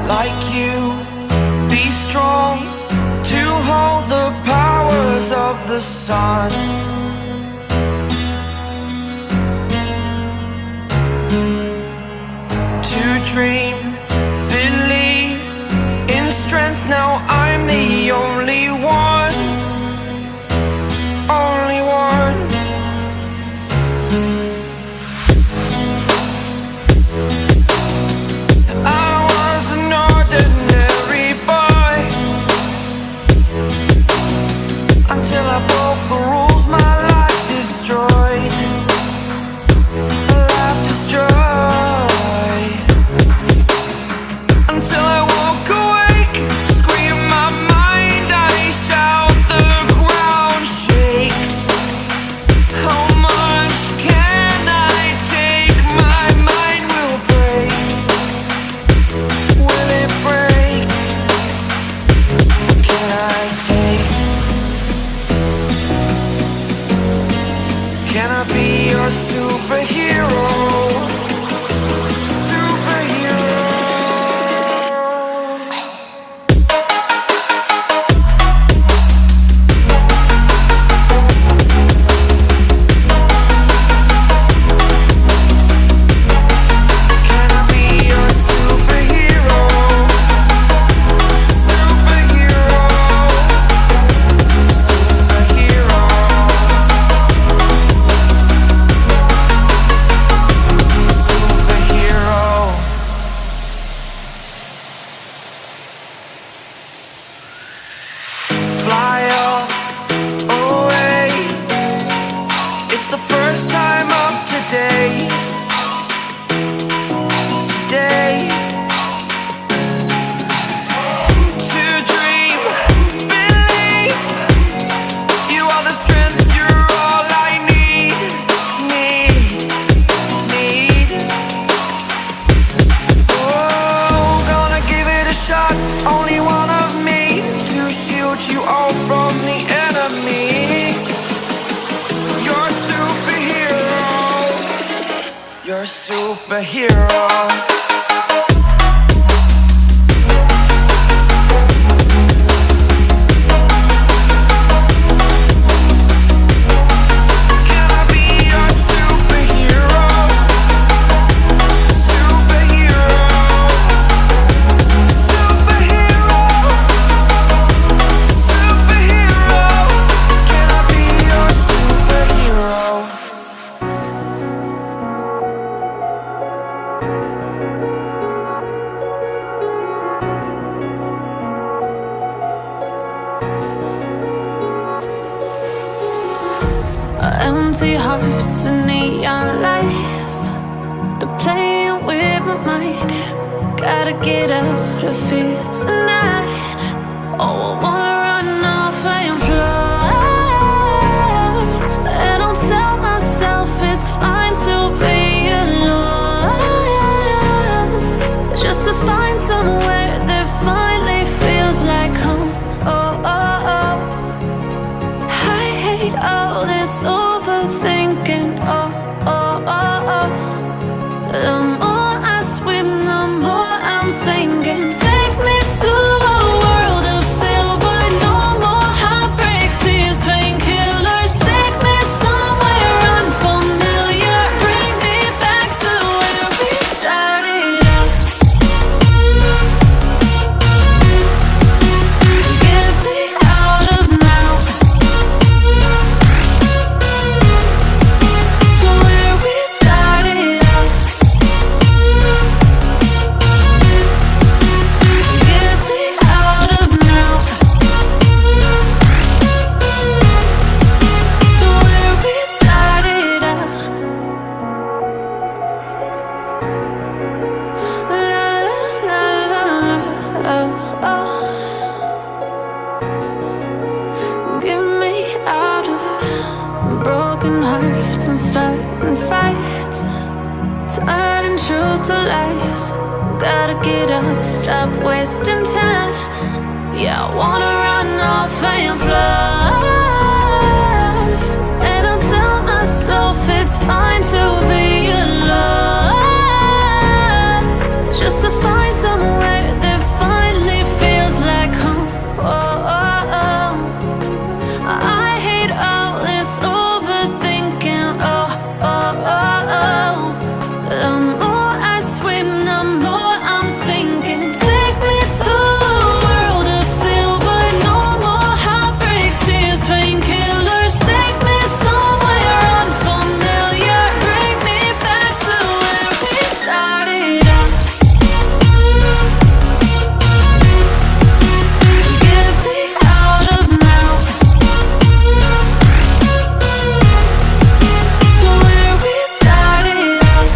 Like you, be strong to hold the powers of the sun. To dream, believe in strength. Now I'm the only one, only one. Until I broke the rules, my life destroyed. Life destroyed. Until I woke awake, scream my mind, I shout, the ground shakes. How much can I take? My mind will break. Will it break? Can I take? Can I be your superhero? Superhero. Can I be your superhero? Superhero. Superhero. Fly away. It's the first time of today. Today. To dream, believe. You are the strength, you're all I need. Need. Oh, gonna give it a shot. Only one of me to shield you all from the enemy. You're a superhero. You're a superhero. Can I be your superhero? Superhero. Superhero. Superhero. Can I be your superhero? Empty hearts and neon lights, they're playing with my mind. Gotta get out of here tonight. Oh, I wanna run off and fly. And I'll tell myself it's fine to be alone, just to find somewhere that finally feels like home. Oh, oh, oh. I hate all this overthinking. Oh, oh, oh, oh. The more I swim, the more I'm sinking. Take me to a world of silver nights and starting fights, turning truth to lies. Gotta get up, stop wasting time. Yeah, I wanna run off and fly. And I'll tell myself it's fine to be alone, just to find somewhere that finally feels like home. Oh, oh, oh. I hate all this overthinking. Oh, oh, oh, oh. The more I swim, the more I'm sinking. Take me to a world of silver. No more heartbreaks, tears, painkillers. Take me somewhere unfamiliar. Bring me back to where we started out. Get me out of now, to where we started out.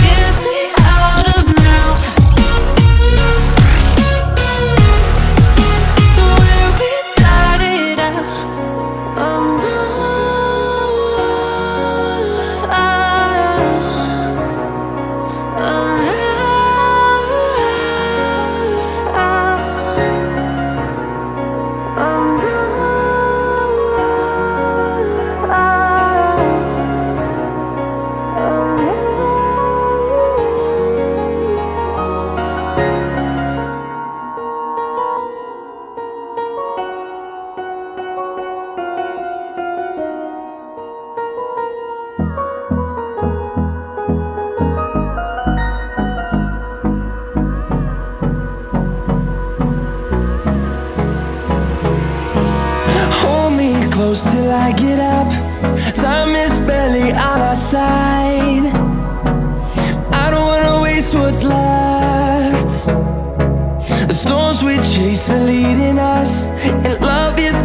Get me out of now, to where we started out. Oh no, Hold me close till I get up. Time is barely on our side. I don't wanna waste what's left. The storms we chase are leading us, and love is